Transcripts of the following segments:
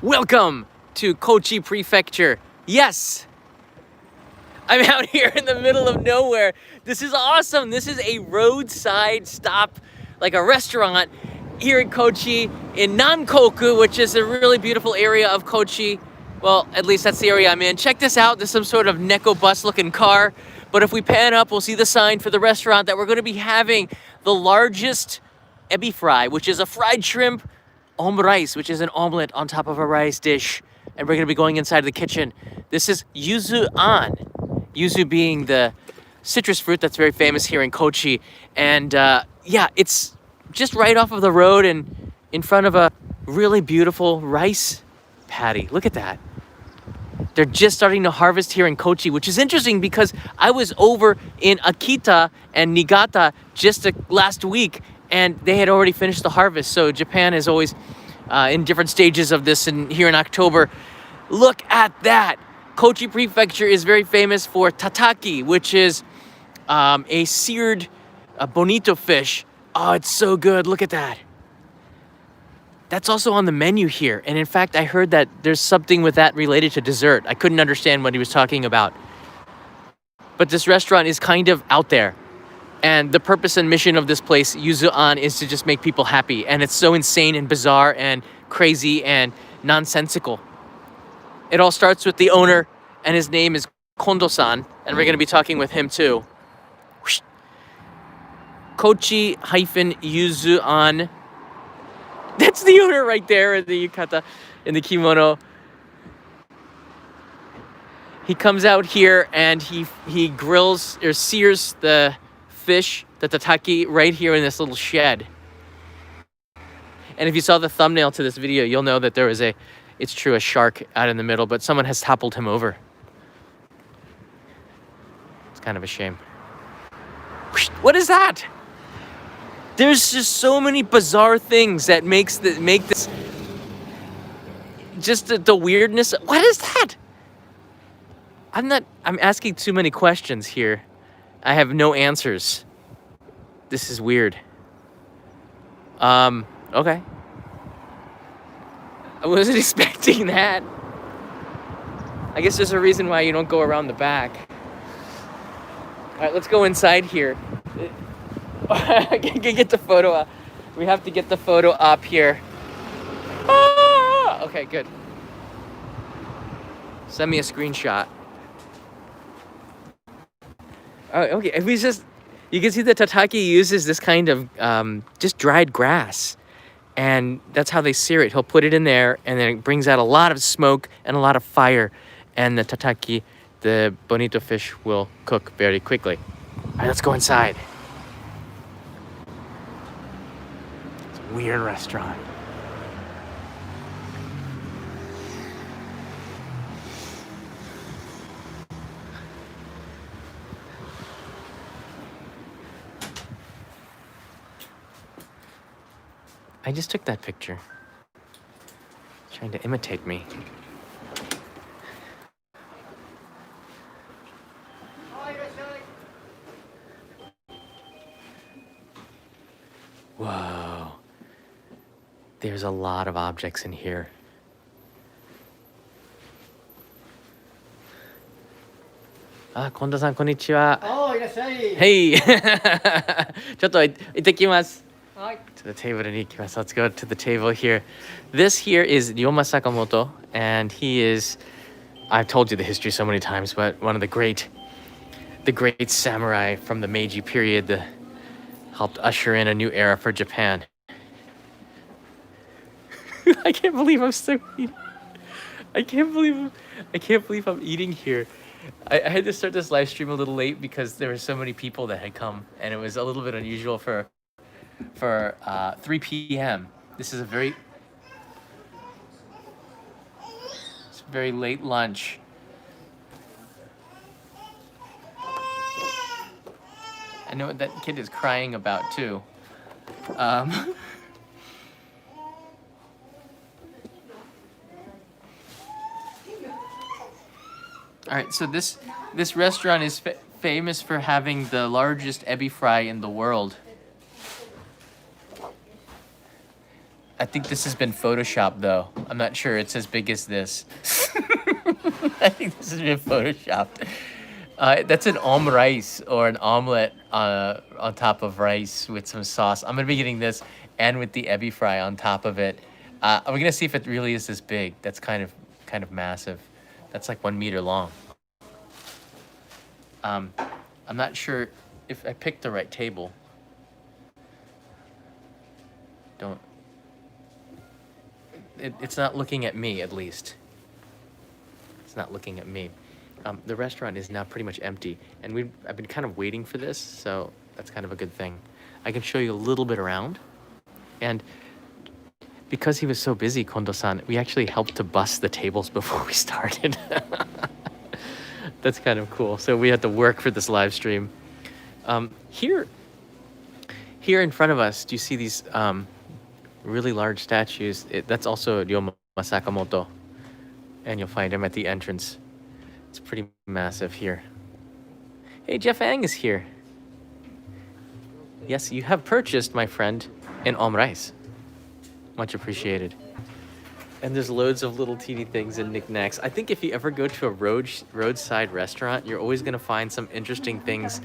Welcome to Kochi Prefecture. Yes, I'm out here in the middle of nowhere. This is awesome. This is a roadside stop, like a restaurant here in Kochi, in Nankoku, which is a really beautiful area of Kochi. Well, at least that's the area I'm in. Check this out. There's some sort of Neko bus looking car. But if we pan up, we'll see the sign for the restaurant that we're going to be having the largest ebi fry, which is a fried shrimp omurice, which is an omelet on top of a rice dish. And we're going to be going inside the kitchen. This is Yuzu-an. Yuzu being the citrus fruit that's very famous here in Kochi. And yeah, it's just right off of the road and in front of a really beautiful rice paddy. Look at that. They're just starting to harvest here in Kochi, which is interesting because I was over in Akita and Niigata just last week, and they had already finished the harvest. So Japan is always in different stages of this, and here in October. Look at that. Kochi Prefecture is very famous for tataki, which is a seared bonito fish. Oh, it's so good. Look at that. That's also on the menu here. And in fact, I heard that there's something with that related to dessert. I couldn't understand what he was talking about. But this restaurant is kind of out there. And the purpose and mission of this place, Yuzu-an, is to just make people happy. And it's so insane and bizarre and crazy and nonsensical. It all starts with the owner, and his name is Kondo-san. And we're going to be talking with him too. Kochi-Yuzu-an. That's the owner right there in the yukata, in the kimono. He comes out here and he grills or sears the fish, the tataki, right here in this little shed. And if you saw the thumbnail to this video, you'll know that there was it's true, a shark out in the middle, but someone has toppled him over. It's kind of a shame. What is that? There's just so many bizarre things that make this just the weirdness. What is that? I'm asking too many questions here. I have no answers. This is weird. Okay. I wasn't expecting that. I guess there's a reason why you don't go around the back. All right, let's go inside here. Get the photo up. We have to get the photo up here. Ah! Okay, good. Send me a screenshot. Oh, okay. If we you can see that tataki uses this kind of just dried grass, and that's how they sear it. He'll put it in there, and then it brings out a lot of smoke and a lot of fire, and the tataki, the bonito fish, will cook very quickly. All right, let's go inside. Weird restaurant. I just took that picture. Trying to imitate me. Whoa. There's a lot of objects in here. Ah, Kondo-san, konnichiwa. Oh, irasshai. Hey! ちょっと行ってきます。To the tableに行きます. Let's go to the table here. This here is Ryoma Sakamoto, and he is, I've told you the history so many times, but one of the great samurai from the Meiji period that helped usher in a new era for Japan. I can't believe I'm still eating. I can't believe I'm eating here. I had to start this live stream a little late because there were so many people that had come, and it was a little bit unusual for 3 p.m. This is a very late lunch. I know what that kid is crying about too. All right, so this restaurant is famous for having the largest ebi fry in the world. I think this has been photoshopped though. I'm not sure it's as big as this. I think this has been photoshopped. That's an omurice or an omelet on top of rice with some sauce. I'm gonna be getting this and with the ebi fry on top of it. We're gonna see if it really is this big. That's kind of massive. That's like 1 meter long. I'm not sure if I picked the right table. It's not looking at me, at least. It's not looking at me. The restaurant is now pretty much empty, and I've been kind of waiting for this, so that's kind of a good thing. I can show you a little bit around, and because he was so busy, Kondo-san, we actually helped to bus the tables before we started. That's kind of cool. So we had to work for this live stream. Here in front of us, do you see these really large statues? That's also Ryoma Sakamoto, and you'll find him at the entrance. It's pretty massive here. Hey, Jeff Ang is here. Yes, you have purchased, my friend, an omurice. Much appreciated. And there's loads of little teeny things and knickknacks. I think if you ever go to a roadside restaurant, you're always gonna find some interesting things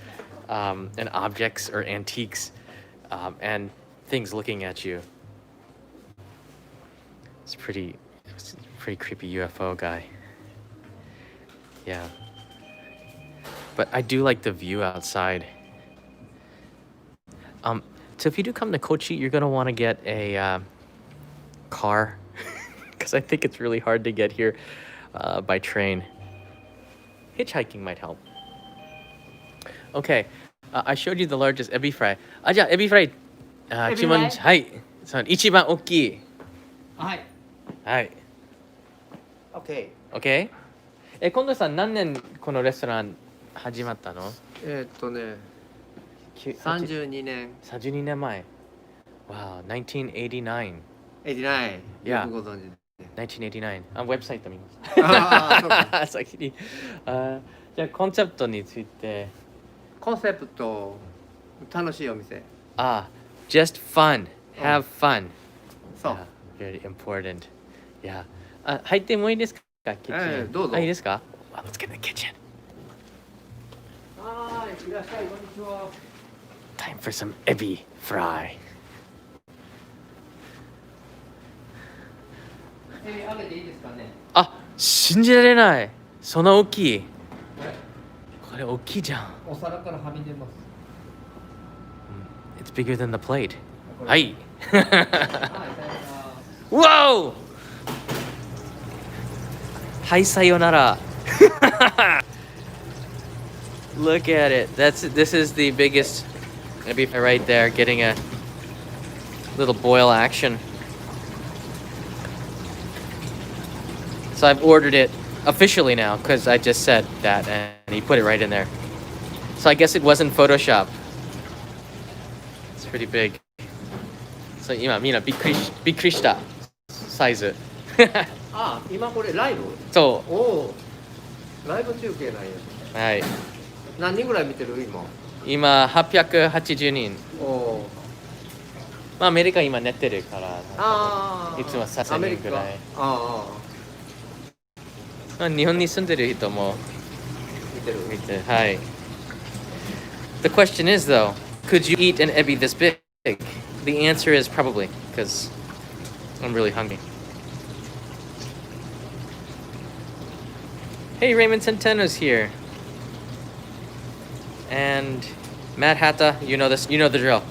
and objects or antiques and things looking at you. It's pretty creepy UFO guy. Yeah. But I do like the view outside. So if you do come to Kochi, you're gonna want to get a car, because I think it's really hard to get here by train. Hitchhiking might help. Okay, I showed you the largest ebi fry. じゃあエビフライ、注文、はい、その一番大きい。はい。はい。OK。OK。近藤さん、何年このレストラン始まったの32年。32年前。Wow, 1989. 89。Yeah. よくご存知で。1989. ウェブサイト見ます。そうか。先に。じゃあコンセプトについて。コンセプト、楽しいお店。Just fun. Have fun. そう。Very important. Yeah. 入ってもいいですか？キッチン。どうぞ。いいですか？ Let's get in the kitchen. はい、いらっしゃい、こんにちは。Time for some ebi fry. 揚げていいですかね。信じられない。そんな大きい。これ大きいじゃん。お皿からはみ出ます。It's bigger than the plate. はい。Whoa! はい、さよなら。Look at it. This is the biggest ebi fry right there, getting a little boil action. So I've ordered it officially now because I just said that and he put it right in there. So I guess it wasn't Photoshop. It's pretty big. So 今みんなびっくりしたサイズ。今これライブ？そう。おお。ライブ中継なんや。はい。何人ぐらい見てる今？今880人。おお。まあアメリカ今寝てるから。いつも3000人ぐらい。日本に住んでる人も見てる。はい。The question is though, could you eat an ebi this big? The answer is probably, because I'm really hungry. Hey, Raymond Centeno's here. And Matt Hatta, you know this, you know the drill.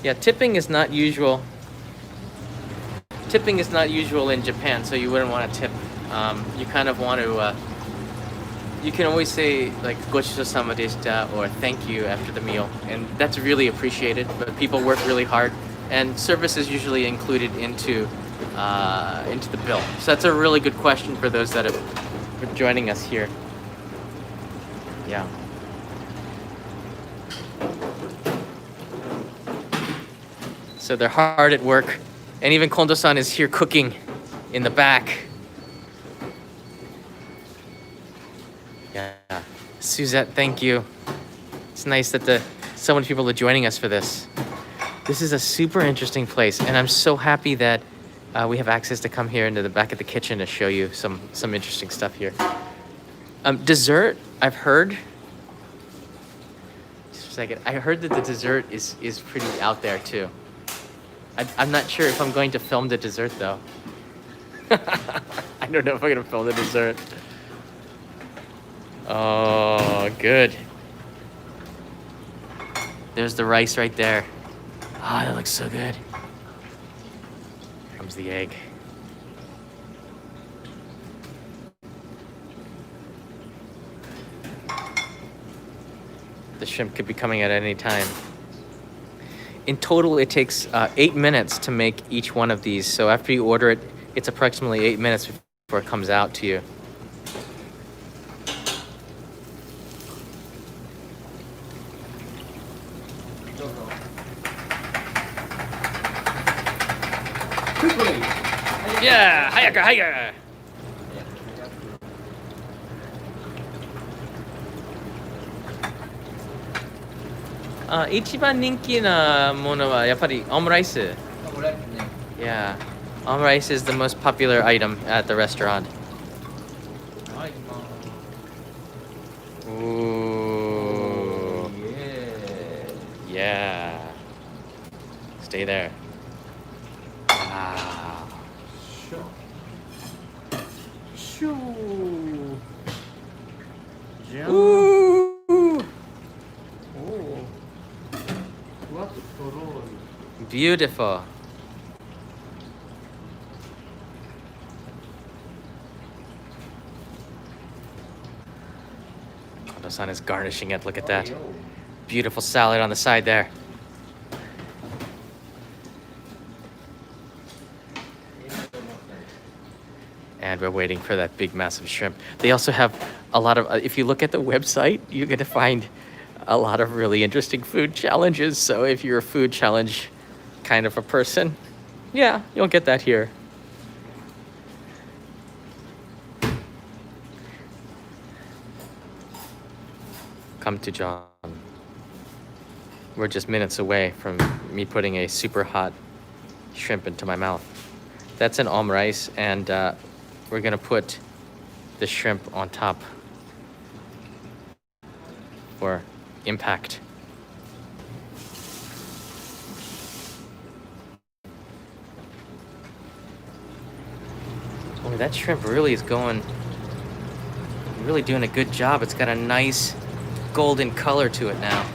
Yeah, tipping is not usual. Tipping is not usual in Japan, so you wouldn't want to tip. You kind of want to, you can always say like "gochisousama deshita" or "thank you" after the meal, and that's really appreciated. But people work really hard, and service is usually included into the bill. So that's a really good question for those that are joining us here. Yeah. So they're hard at work, and even Kondo-san is here cooking in the back. Yeah, Suzette, thank you. It's nice that so many people are joining us for this. This is a super interesting place, and I'm so happy that we have access to come here into the back of the kitchen to show you some interesting stuff here. Dessert, I've heard. Just a second. I heard that the dessert is pretty out there too. I'm not sure if I'm going to film the dessert though. I don't know if I'm gonna film the dessert. Oh, good. There's the rice right there. Oh, that looks so good. Here comes the egg. The shrimp could be coming at any time. In total, it takes 8 minutes to make each one of these. So after you order it, it's approximately 8 minutes before it comes out to you. Yeah, hayaka, hayaka. Ichiban ninki na mono wa yappari omurice. Yeah, omurice is the most popular item at the restaurant. Ooh. Yeah. Stay there. Wow. Ooh. Beautiful. Kondo-san is garnishing it. Look at that. Beautiful salad on the side there. And we're waiting for that big, massive shrimp. They also have a lot of, if you look at the website, you're going to find a lot of really interesting food challenges. So if you're a food challenge kind of a person, yeah, you'll get that here. Come to John. We're just minutes away from me putting a super hot shrimp into my mouth. That's an omurice, and we're gonna put the shrimp on top for impact. Oh, that shrimp really is going, really doing a good job. It's got a nice golden color to it now.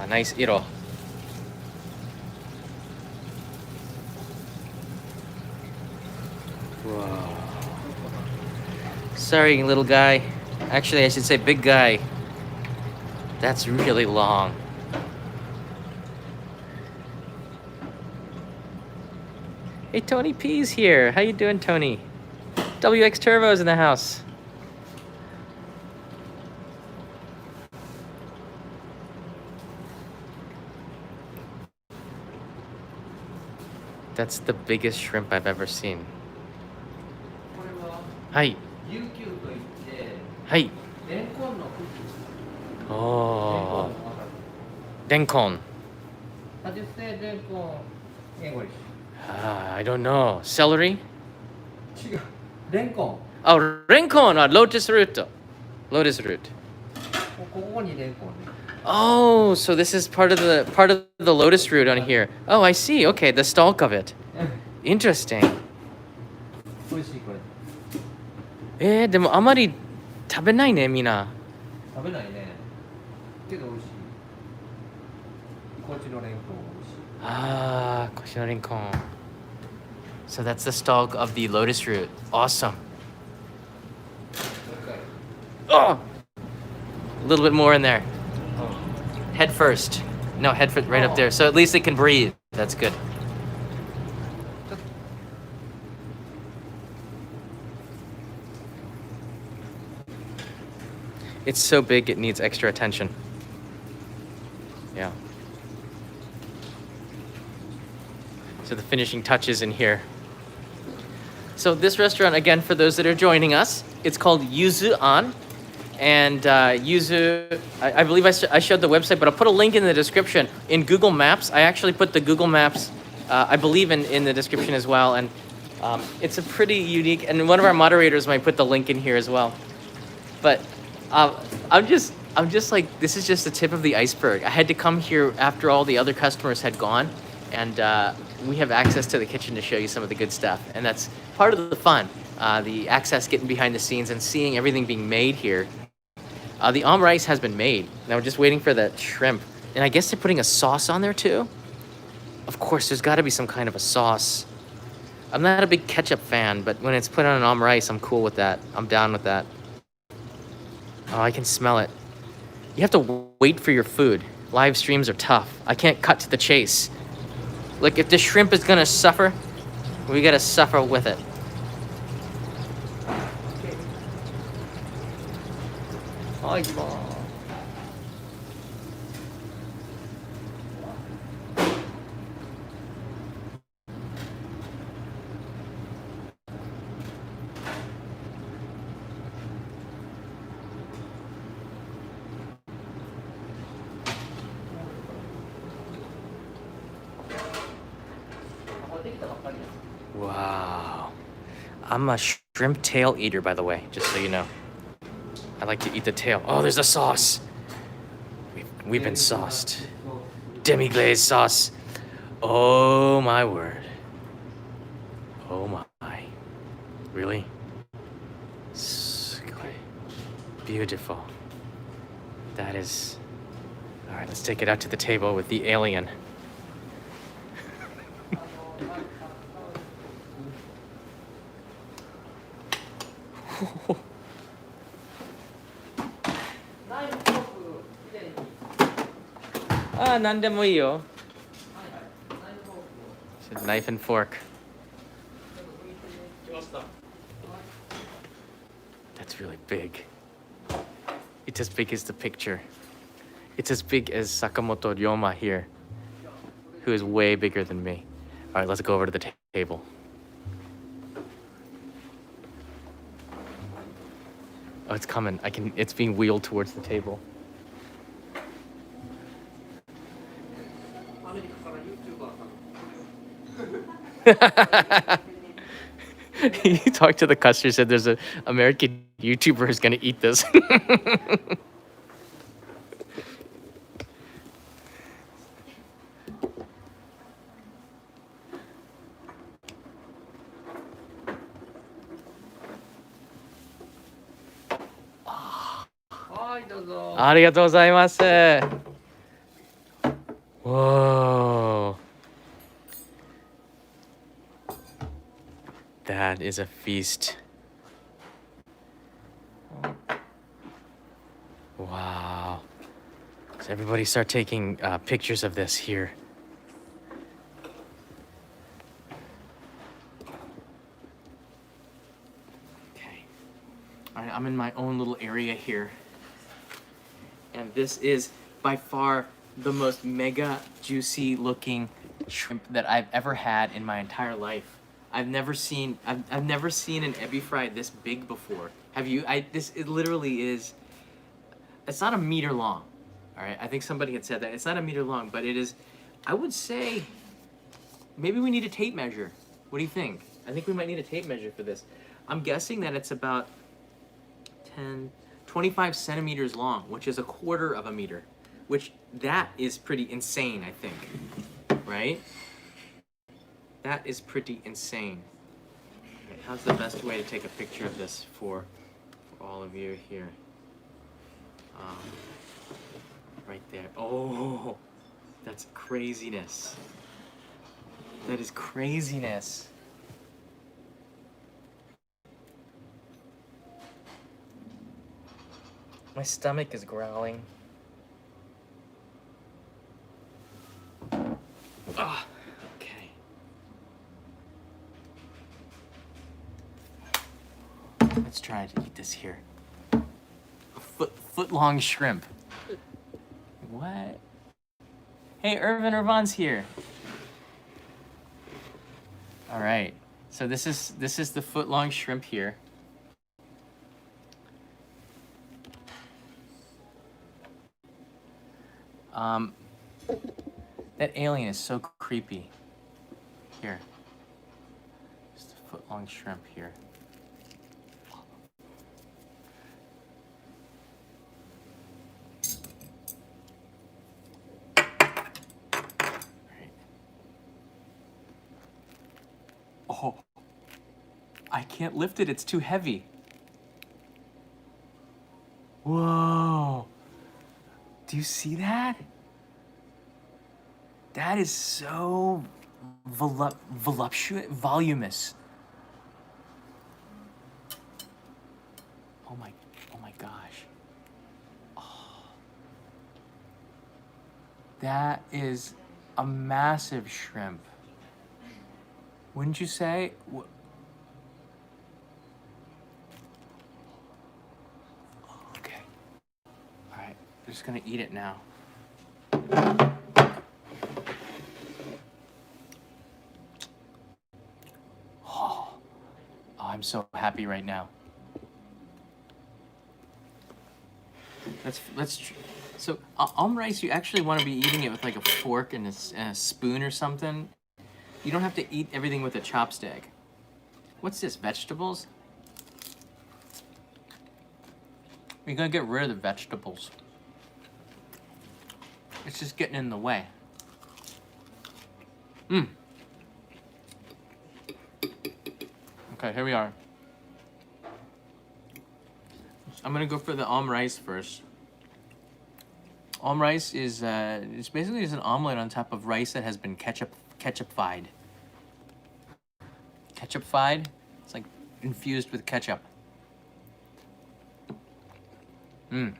Nice iro. Whoa. Sorry, little guy. Actually, I should say big guy. That's really long. Hey, Tony P's here. How you doing, Tony? WX Turbo's in the house. That's the biggest shrimp I've ever seen. Hi. Hi. Oh. Renkon. How do you say renkon in English? I don't know. Celery? Renkon. Oh, renkon. Lotus root. Lotus root. ここにレンコンね。 Oh, so this is part of the lotus root on here. Oh, I see. Okay, the stalk of it. Interesting. 美味しいこれ。でもあまり食べないね、みんな。食べないね。けど美味しい。こっちのレンコン美味しい。Ah, koshino renkon. So that's the stalk of the lotus root. Awesome. Okay. Oh! A little bit more in there. Head first. No, head first, right up there. So at least it can breathe. That's good. It's so big, it needs extra attention. Yeah. So the finishing touches in here. So this restaurant, again, for those that are joining us, it's called Yuzu-an. and Yuzu. I believe I showed the website, but I'll put a link in the description. In Google Maps, I actually put the Google Maps, I believe in the description as well. And it's a pretty unique, and one of our moderators might put the link in here as well. But I'm just like, this is just the tip of the iceberg. I had to come here after all the other customers had gone, and we have access to the kitchen to show you some of the good stuff. And that's part of the fun, the access, getting behind the scenes and seeing everything being made here. The omurice has been made. Now we're just waiting for that shrimp. And I guess they're putting a sauce on there too. Of course, there's gotta be some kind of a sauce. I'm not a big ketchup fan, but when it's put on an omurice, I'm cool with that. I'm down with that. Oh, I can smell it. You have to wait for your food. Live streams are tough. I can't cut to the chase. Like, if the shrimp is gonna suffer, we gotta suffer with it. Wow. I'm a shrimp tail eater, by the way, just so you know. I like to eat the tail. Oh, there's a sauce. We've been sauced. Demi-glaze sauce. Oh, my word. Oh, my. Really? Beautiful. That is... All right, let's take it out to the table with the alien. Ah, なんでもいいよ. Knife and fork. That's really big. It's as big as the picture. It's as big as Sakamoto Ryoma here, who is way bigger than me. All right, let's go over to the table. Oh, it's coming. It's being wheeled towards the table. He talked to the customer, said there's an American YouTuber who's gonna eat this. Arigatou gozaimasu. Whoa. That is a feast. Wow. So everybody start taking pictures of this here. Okay. All right, I'm in my own little area here. And this is by far the most mega juicy looking shrimp that I've ever had in my entire life. I've never seen an ebi fry this big before. Have you? It literally is. It's not a meter long. All right, I think somebody had said that. It's not a meter long, but it is. I would say maybe we need a tape measure. What do you think? I think we might need a tape measure for this. I'm guessing that it's about 25 centimeters long, which is a quarter of a meter, which that is pretty insane, I think, right? That is pretty insane. Okay, how's the best way to take a picture of this for all of you here? Right there. Oh, that's craziness. That is craziness. My stomach is growling. Ah, okay. Let's try to eat this here. A foot-long shrimp. What? Hey, Irvan's here. All right. So this is the foot-long shrimp here. That alien is so creepy. Here. Just a foot-long shrimp here. Oh, I can't lift it. It's too heavy. Whoa. Do you see that? That is so voluptuous, voluminous. Oh my gosh. Oh. That is a massive shrimp. Wouldn't you say? Okay. All right. I'm just gonna eat it now. Oh, I'm so happy right now. So omurice, you actually want to be eating it with like a fork and a spoon or something. You don't have to eat everything with a chopstick. What's this, vegetables? We're gonna get rid of the vegetables. It's just getting in the way. Okay, here we are. I'm gonna go for the omurice first. Omurice is it's basically just an omelet on top of rice that has been ketchup-fied. Ketchup-fied? It's like infused with ketchup. You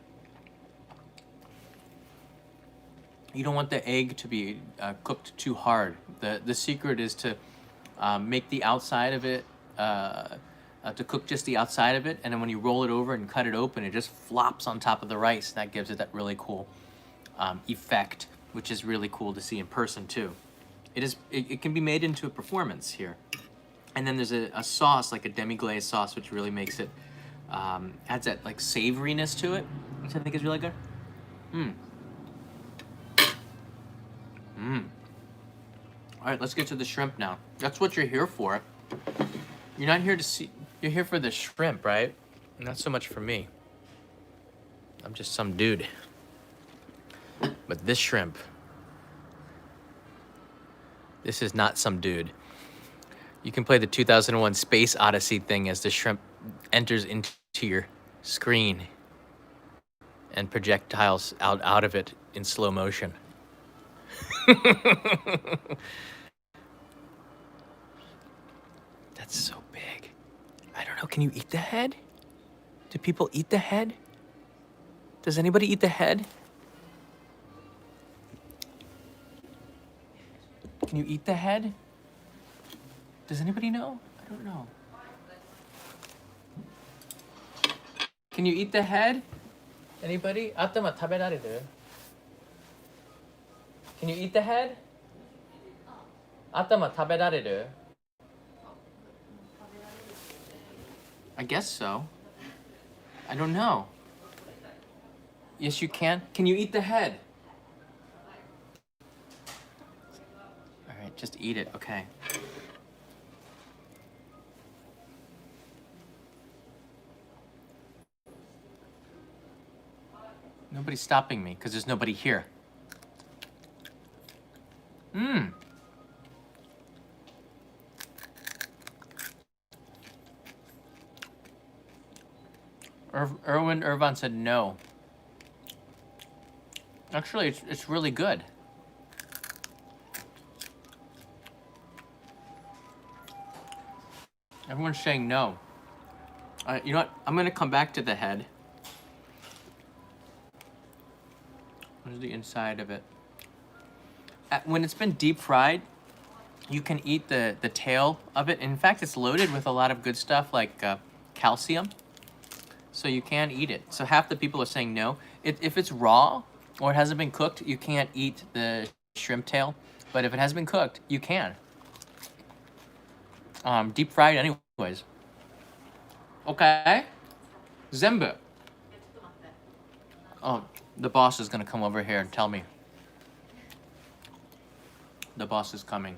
don't want the egg to be cooked too hard. The secret is to make the outside of it, to cook just the outside of it, and then when you roll it over and cut it open, it just flops on top of the rice. That gives it that really cool effect, which is really cool to see in person too. It can be made into a performance here. And then there's a sauce, like a demi-glaze sauce, which really makes it, adds that like savoriness to it, which I think is really good. All right, let's get to the shrimp now. That's what you're here for. You're not here to see, you're here for the shrimp, right? Not so much for me. I'm just some dude. But this shrimp, this is not some dude. You can play the 2001 Space Odyssey thing as the shrimp enters into your screen and projectiles out of it in slow motion. That's so big. I don't know, can you eat the head? Do people eat the head? Does anybody eat the head? Can you eat the head? Does anybody know? I don't know. Can you eat the head? Anybody? Atama taberareru? Can you eat the head? Atama taberareru? I guess so. I don't know. Yes, you can. Can you eat the head? All right, just eat it. Okay. Nobody's stopping me because there's nobody here. Irvan said no. Actually, it's really good. Everyone's saying no. You know what? I'm gonna come back to the head. Where's the inside of it? When it's been deep fried, you can eat the tail of it. In fact, it's loaded with a lot of good stuff like calcium. So you can eat it. So half the people are saying no. If it's raw or it hasn't been cooked, you can't eat the shrimp tail. But if it has been cooked, you can. Deep fried anyways. Okay. Zenbu. Oh, the boss is gonna come over here and tell me. The boss is coming.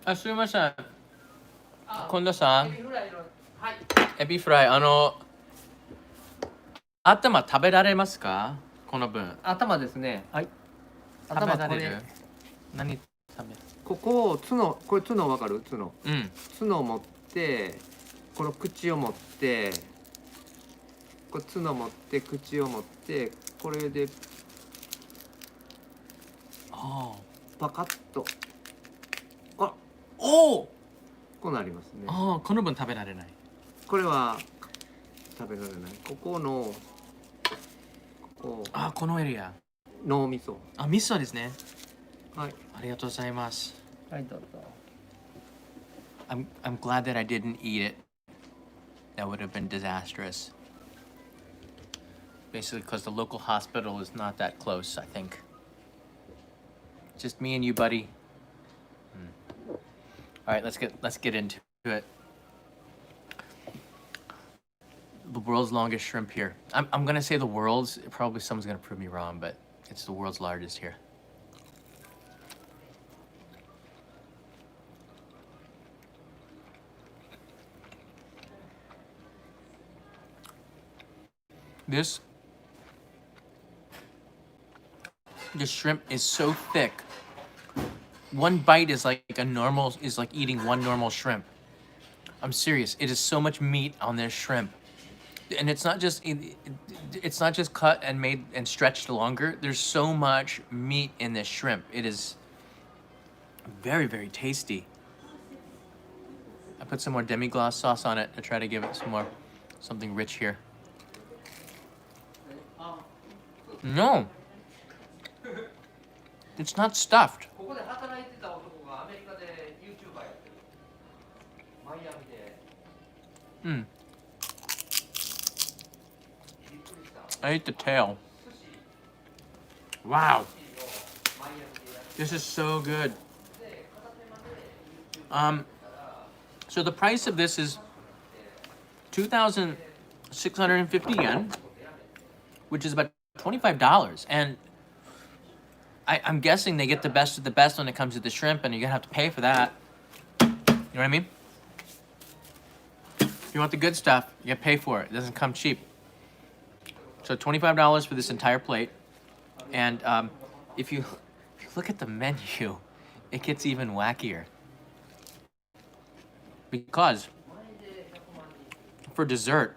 あ、すみません。今度さ、エビフライ、頭食べられますか？この分。頭ですね。はい。食べ頭これられる？何食べる？ここを角、これ角わかる？角。うん。角を持って、この口を持って、これ角持って口を持って、これであパカッと、あ、おお。こうなりますね。ああ、この分食べられない。これは食べられない。ここのこあ、このエリア。脳みそ。あ、味噌ですね。はい。ありがとうございます。はい、どうぞ。I'm glad that I didn't eat it. That would have been disastrous. Basically, because the local hospital is not that close, I think. Just me and you, buddy. All right, let's get into it. The world's longest shrimp here. I'm gonna say the world's. Probably someone's gonna prove me wrong, but it's the world's largest here. This shrimp is so thick. One bite is like eating one normal shrimp. I'm serious. It is so much meat on this shrimp. And it's not just cut and made and stretched longer. There's so much meat in this shrimp. It is very, very tasty. I put some more demi-glace sauce on it to try to give it something rich here. No, it's not stuffed. ここで働いてた男がアメリカで YouTuber やってる。マイアミで。Mm. I ate the tail. Wow. This is so good. So the price of this is 2,650 yen, which is about $25. And I'm guessing they get the best of the best when it comes to the shrimp, and you're gonna have to pay for that. You know what I mean? If you want the good stuff, you gotta pay for it. It doesn't come cheap. So $25 for this entire plate. And if you look at the menu, it gets even wackier. Because for dessert,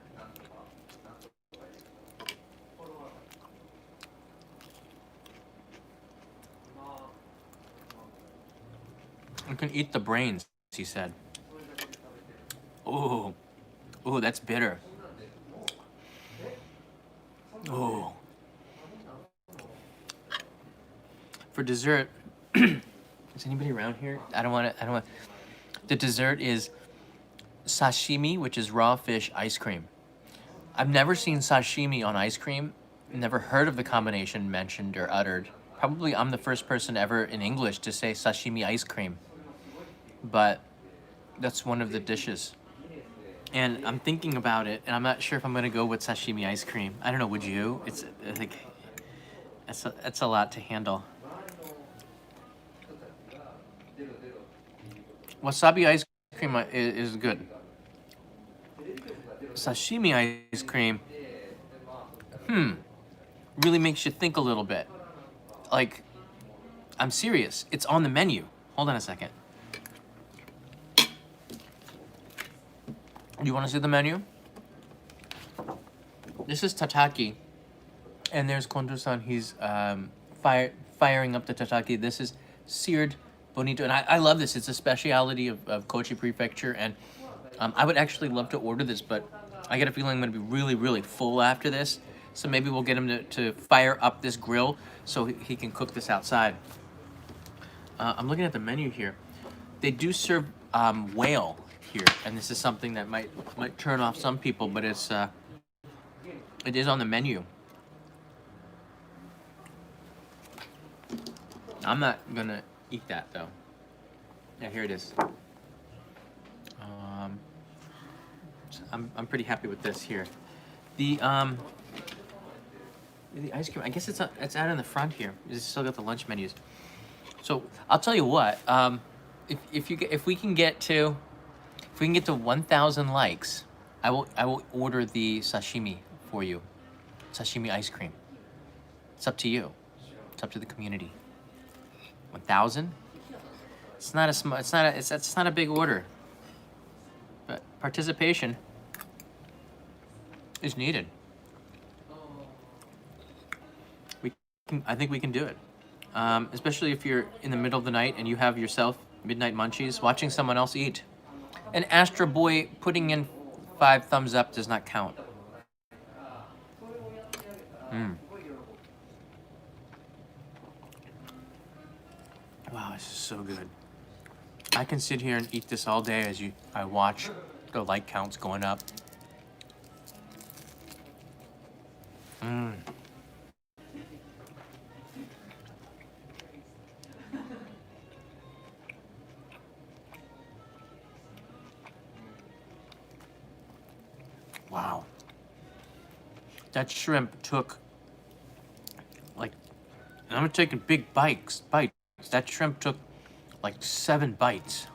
you can eat the brains, he said. Ooh, ooh, that's bitter. Oh. For dessert, is anybody around here? I don't want to. The dessert is sashimi, which is raw fish ice cream. I've never seen sashimi on ice cream. Never heard of the combination mentioned or uttered. Probably I'm the first person ever in English to say sashimi ice cream. But that's one of the dishes. And I'm thinking about it, and I'm not sure if I'm gonna go with sashimi ice cream. I don't know, would you? It's like, it's a lot to handle. Wasabi ice cream is good. Sashimi ice cream, really makes you think a little bit. Like, I'm serious. It's on the menu. Hold on a second. Do you want to see the menu? This is tataki. And there's Kondo-san. He's firing up the tataki. This is seared bonito. And I love this. It's a speciality of Kochi Prefecture. And I would actually love to order this, but I get a feeling I'm going to be really, really full after this. So maybe we'll get him to fire up this grill so he can cook this outside. I'm looking at the menu here. They do serve whale here, and this is something that might turn off some people, but it is on the menu. I'm not gonna eat that though. Yeah, here it is. I'm pretty happy with this here. The The ice cream. I guess it's out in the front here. It's still got the lunch menus. So I'll tell you what. If we can get to 1,000 likes, I will order the sashimi for you. Sashimi ice cream. It's up to you. It's up to the community. 1,000. It's not a big order. But participation is needed. I think we can do it. Especially if you're in the middle of the night and you have yourself midnight munchies, watching someone else eat. And Astro Boy putting in 5 thumbs up does not count. Wow, this is so good. I can sit here and eat this all day as I watch the like counts going up. Wow. That shrimp took like, and I'm taking big bites. That shrimp took like 7 bites.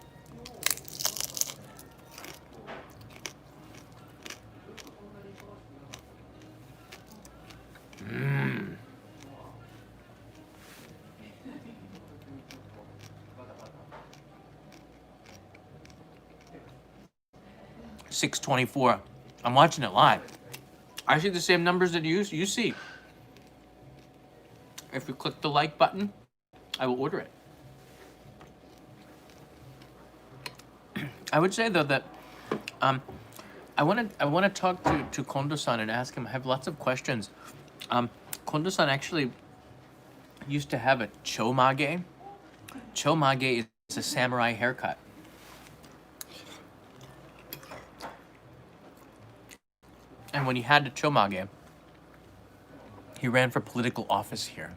$6.24. I'm watching it live. I see the same numbers that you see. If you click the like button, I will order it. I would say though that I want to talk to Kondo-san and ask him. I have lots of questions. Kondo-san actually used to have a chomage. Chomage is a samurai haircut. And when he had the chomage, he ran for political office here.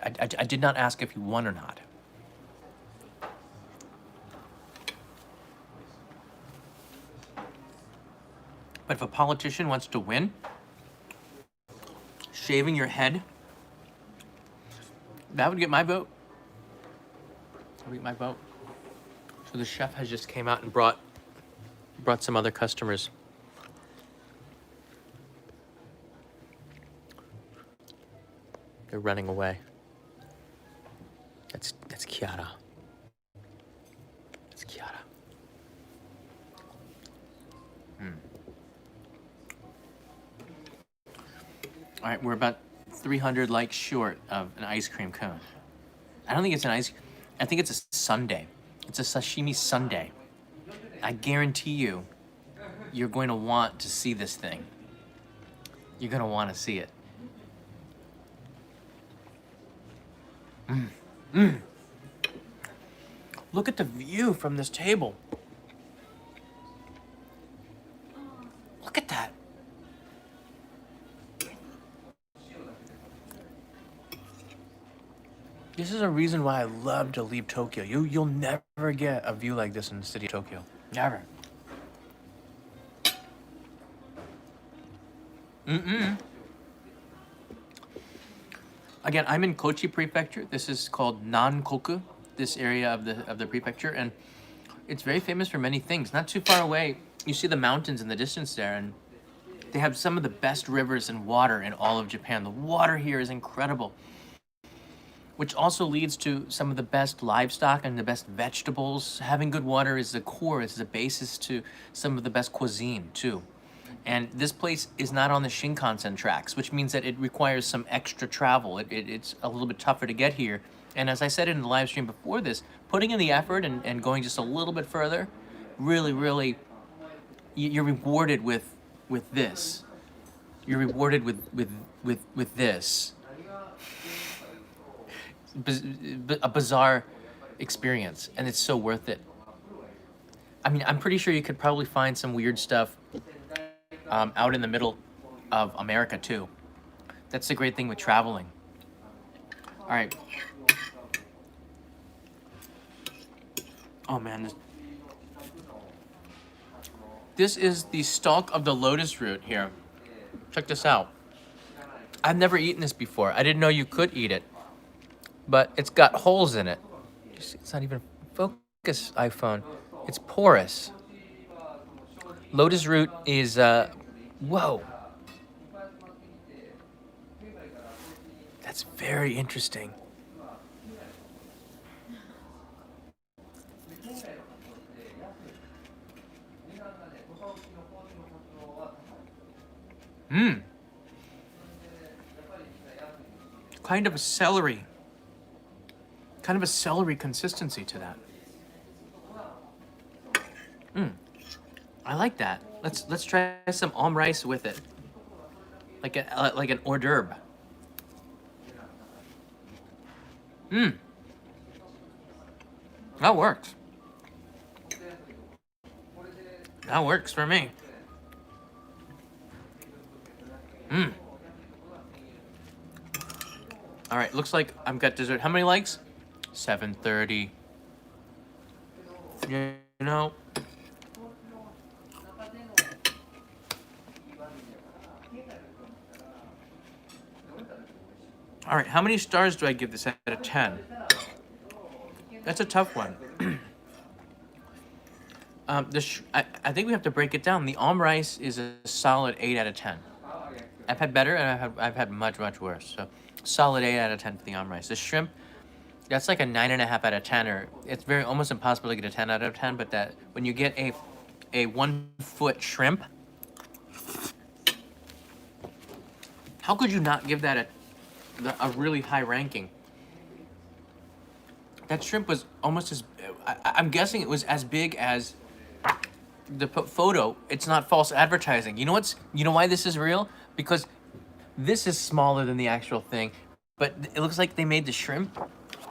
I did not ask if he won or not. But if a politician wants to win, shaving your head, that would get my vote. That would get my vote. So the chef has just came out and brought some other customers. They're running away. That's Kiara. That's Kiara. All right, we're about 300 likes short of an ice cream cone. I don't think it's an ice. I think it's a sundae. It's a sashimi sundae. I guarantee you're going to want to see this thing. You're going to want to see it. Look at the view from this table. Look at that. This is a reason why I love to leave Tokyo. You'll never get a view like this in the city of Tokyo. Never. Again, I'm in Kochi Prefecture. This is called Nankoku, this area of the prefecture, and it's very famous for many things. Not too far away, you see the mountains in the distance there, and they have some of the best rivers and water in all of Japan. The water here is incredible, which also leads to some of the best livestock and the best vegetables. Having good water is the core, it's the basis to some of the best cuisine too. And this place is not on the Shinkansen tracks, which means that it requires some extra travel. It's a little bit tougher to get here. And as I said in the live stream before this, putting in the effort and going just a little bit further, really, you're rewarded with this. You're rewarded with this. A bizarre experience, and it's so worth it. I mean, I'm pretty sure you could probably find some weird stuff out in the middle of America too. That's the great thing with traveling. All right. Oh man, this is the stalk of the lotus root here. Check this out. I've never eaten this before. I didn't know you could eat it, but it's got holes in it. It's not even focus, iPhone. It's porous. Lotus root is, whoa. That's very interesting. Mmm. Kind of a celery. Kind of a celery consistency to that. Mmm. I like that. Let's try some omurice with it. Like an hors d'oeuvre. Mmm. That works. That works for me. Mmm. All right, looks like I've got dessert. How many likes? 730. You know. All right, how many stars do I give this out of 10? That's a tough one. I think we have to break it down. The omurice is a solid 8 out of 10. I've had better, and I've had much worse. So, solid 8 out of 10 for the omurice. The shrimp, that's like a 9.5 out of 10, or it's very almost impossible to get a 10 out of 10. But that when you get a 1 foot shrimp, how could you not give that a really high ranking? That shrimp was almost as, I'm guessing it was as big as the photo. It's not false advertising. You know why this is real? Because this is smaller than the actual thing, but it looks like they made the shrimp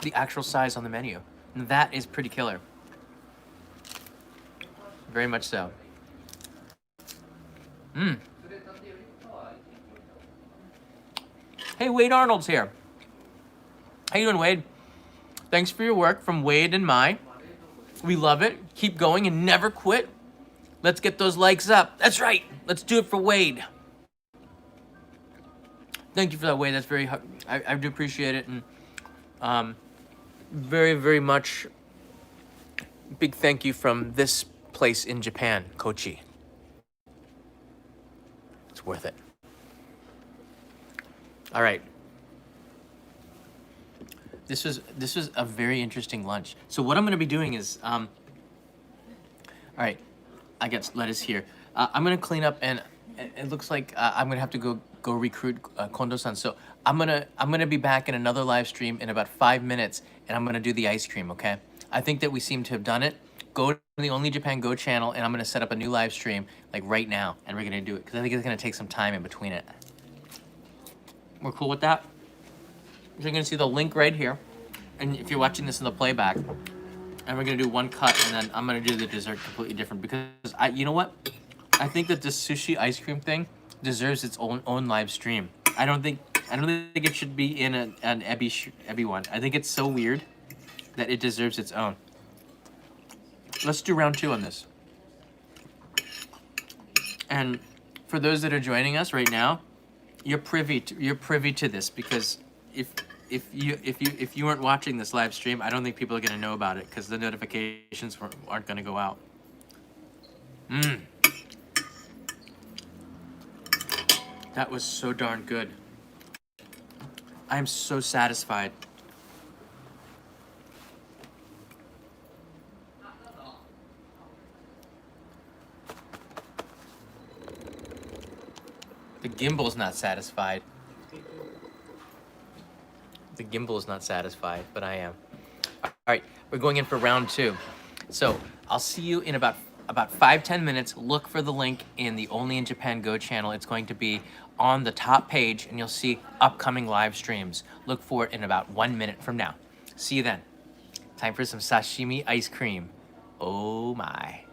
the actual size on the menu. And that is pretty killer. Very much so. Mmm. Hey, Wade Arnold's here. How you doing, Wade? Thanks for your work from Wade and Mai. We love it. Keep going and never quit. Let's get those likes up. That's right. Let's do it for Wade. Thank you for that, Wade. That's very, I do appreciate it. And very much big thank you from this place in Japan, Kochi. It's worth it. All right. This was a very interesting lunch. So what I'm going to be doing is, all right, I got lettuce here. I'm going to clean up, and it looks like I'm going to have to go recruit Kondo-san. So I'm gonna be back in another live stream in about 5 minutes, and I'm gonna do the ice cream. Okay? I think that we seem to have done it. Go to the Only Japan Go channel, and I'm gonna set up a new live stream like right now, and we're gonna do it because I think it's gonna take some time in between it. We're cool with that. So you're gonna see the link right here, and if you're watching this in the playback, and we're gonna do one cut, and then I'm gonna do the dessert completely different because you know what? I think that this sushi ice cream thing deserves its own live stream. I don't think it should be in an Ebi one. I think it's so weird that it deserves its own. Let's do round 2 on this. And for those that are joining us right now, you're privy to this because if you weren't watching this live stream, I don't think people are gonna know about it because the notifications aren't gonna go out. Mmm. That was so darn good. I'm so satisfied. The gimbal's not satisfied. The gimbal is not satisfied, but I am. All right, we're going in for round 2. So I'll see you in about 5-10 minutes. Look for the link in the Only in Japan Go channel. It's going to be on the top page, and you'll see upcoming live streams. Look for it in about 1 minute from now. See you then. Time for some sashimi ice cream. Oh my.